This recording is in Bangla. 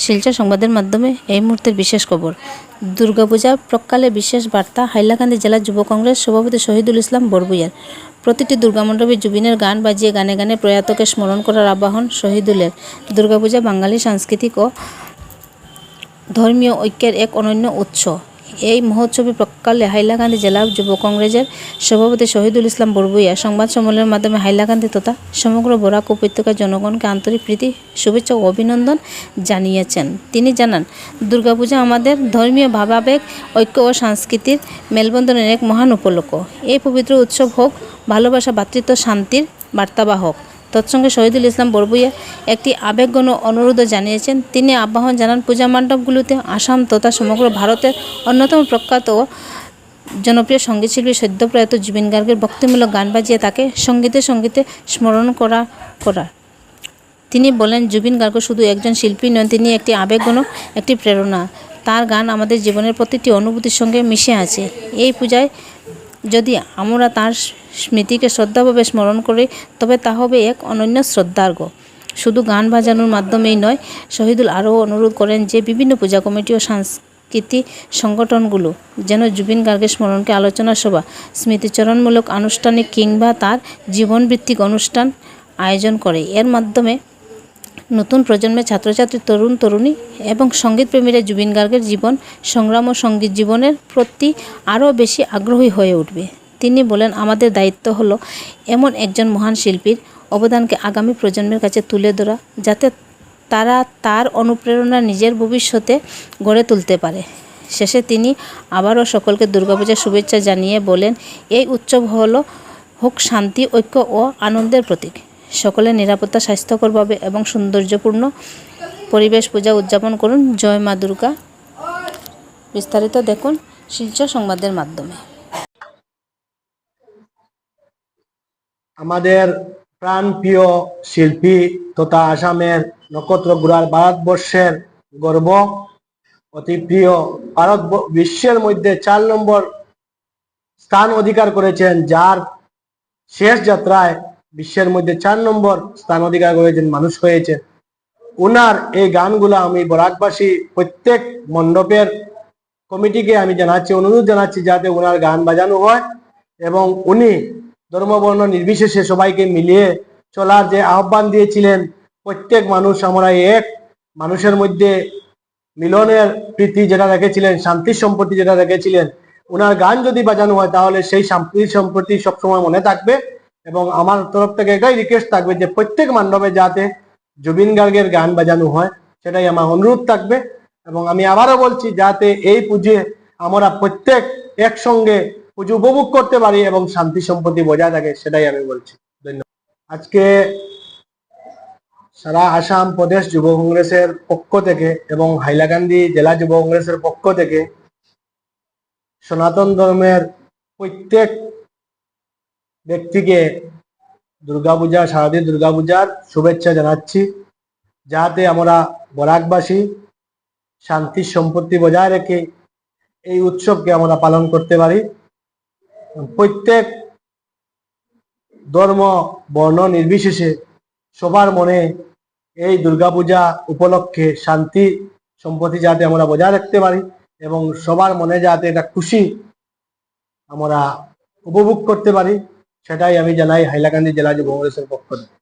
শিলচর সংবাদের মাধ্যমে এই মুহূর্তের বিশেষ খবর। দুর্গাপূজা প্রাক্কালে বিশেষ বার্তা হাইলাকান্দি জেলা যুব কংগ্রেস সভাপতি শহীদুল ইসলাম বরভূইয়ার। প্রতিটি দুর্গামণ্ডপে জুবিনের গান বাজিয়ে গানে গানে প্রয়াতকে স্মরণ করার আহ্বান শহীদুলের। দুর্গাপূজা বাঙালি সাংস্কৃতিক ও ধর্মীয় ঐক্যের এক অনন্য উৎস। এই মহোৎসবে প্রাক্কালে হাইলাকান্দি জেলা যুব কংগ্রেসের সভাপতি শহীদুল ইসলাম বরভূইয়া সংবাদ সম্মেলনের মাধ্যমে হাইলাকান্দি তথা সমগ্র বরাক উপত্যকার জনগণকে আন্তরিক প্রীতি, শুভেচ্ছা ও অভিনন্দন জানিয়েছেন। তিনি জানান, দুর্গাপূজা আমাদের ধর্মীয় ভাবাবেগ, ঐক্য ও সংস্কৃতির মেলবন্ধনের এক মহান উপলক্ষ। এই পবিত্র উৎসব হোক ভালোবাসা, ভ্রাতৃত্ব, শান্তির বার্তাবাহক। তৎসঙ্গে শহীদুল ইসলাম বরভূইয়া একটি আবেগঘন অনুরোধও জানিয়েছেন। তিনি আহ্বান জানান, পূজা মণ্ডপগুলোতে আসাম তথা সমগ্র ভারতের অন্যতম প্রখ্যাত ও জনপ্রিয় সঙ্গীতশিল্পী সদ্যপ্রয়াত জুবিন গার্গের ভক্তিমূলক গান বাজিয়ে তাকে সঙ্গীতে স্মরণ করা। তিনি বলেন, জুবিন গার্গ শুধু একজন শিল্পী নন, তিনি একটি আবেগঘন, একটি প্রেরণা। তার গান আমাদের জীবনের প্রতিটি অনুভূতির সঙ্গে মিশে আছে। এই পূজায় যদি আমরা তার স্মৃতিকে শ্রদ্ধাভাবে স্মরণ করি, তবে তা হবে এক অনন্য শ্রদ্ধার্ঘ। শুধু গান বাজানোর মাধ্যমেই নয়, শহীদুল আরও অনুরোধ করেন যে বিভিন্ন পূজা কমিটি ও সাংস্কৃতিক সংগঠনগুলো যেন জুবিন গার্গের স্মরণকে আলোচনা সভা, স্মৃতিচারণমূলক আনুষ্ঠানিক কিংবা তার জীবনভিত্তিক অনুষ্ঠান আয়োজন করে। এর মাধ্যমে নতুন প্রজন্মের ছাত্রছাত্রী, তরুণী এবং সঙ্গীতপ্রেমীরা জুবিন গার্গের জীবন সংগ্রাম ও সঙ্গীত জীবনের প্রতি আরও বেশি আগ্রহী হয়ে উঠবে। তিনি বলেন, আমাদের দায়িত্ব হলো এমন একজন মহান শিল্পীর অবদানকে আগামী প্রজন্মের কাছে তুলে ধরা, যাতে তারা তার অনুপ্রেরণা নিজের ভবিষ্যতে গড়ে তুলতে পারে। শেষে তিনি আবারও সকলকে দুর্গাপূজার শুভেচ্ছা জানিয়ে বলেন, এই উৎসব হোক শান্তি, ঐক্য ও আনন্দের প্রতীক। সকলের নিরাপত্তা, স্বাস্থ্যকরভাবে এবং সৌন্দর্যপূর্ণ পরিবেশ পূজা উদযাপন করুন। জয় মা দুর্গা। বিস্তারিত দেখুন শিলচর সংবাদের মাধ্যমে। আমাদের প্রাণপ্রিয় শিল্পী তথা আসামের নক্ষত্র গুড়ার, ভারতবর্ষের গর্ব, অতি প্রিয়, বিশ্বের মধ্যে 4 নম্বর স্থান অধিকার করেছেন, যার শেষ যাত্রায় বিশ্বের মধ্যে 4 নম্বর স্থান অধিকার করেছেন, মানুষ হয়েছে। উনার এই গানগুলো আমি বরাকবাসী প্রত্যেক মণ্ডপের কমিটিকে আমি অনুরোধ জানাচ্ছি যাতে উনার গান বাজানো হয় এবং উনি ধর্মবর্ণ নির্বিশেষে সবাইকে মিলিয়ে চলার যে আহ্বান দিয়েছিলেন, প্রত্যেক মানুষ আমরা এক, মানুষের মধ্যে মিলনের প্রীতি যেটা রেখেছিলেন, শান্তি সম্প্রীতি যেটা রেখেছিলেন, উনার গান যদি বাজানো হয় তাহলে সেই শান্তি সম্প্রীতি সবসময় মনে থাকবে। এবং আমার তরফ থেকে এটাই রিকোয়েস্ট থাকবে যে প্রত্যেক মণ্ডপে যাতে জুবিন গার্গের গান বাজানো হয়, সেটাই আমার অনুরোধ থাকবে। এবং আমি আবারও বলছি, যাতে এই পুজো আমরা প্রত্যেক একসঙ্গে পুজো উপভোগ করতে পারি এবং শান্তি সম্প্রীতি বজায় থাকে, সেটাই আমি বলছি। ধন্যবাদ। আজকে সারা আসাম প্রদেশ যুব কংগ্রেসের পক্ষ থেকে এবং হাইলাকান্দি জেলা যুব কংগ্রেসের পক্ষ থেকে সনাতন ধর্মের প্রত্যেক ব্যক্তিকে দুর্গাপূজা, শারদীয় দুর্গাপূজার শুভেচ্ছা জানাচ্ছি। যাতে আমরা বরাকবাসী শান্তি সম্পত্তি বজায় রেখে এই উৎসবকে আমরা পালন করতে পারি। প্রত্যেক ধর্ম বর্ণ নির্বিশেষে সবার মনে এই দুর্গাপূজা উপলক্ষে শান্তি সম্পত্তি যাতে আমরা বজায় রাখতে পারি এবং সবার মনে যাতে এটা খুশি আমরা উপভোগ করতে পারি, সেটাই আমি জানাই হাইলাকান্দি জেলা যুব কংগ্রেসের পক্ষ থেকে।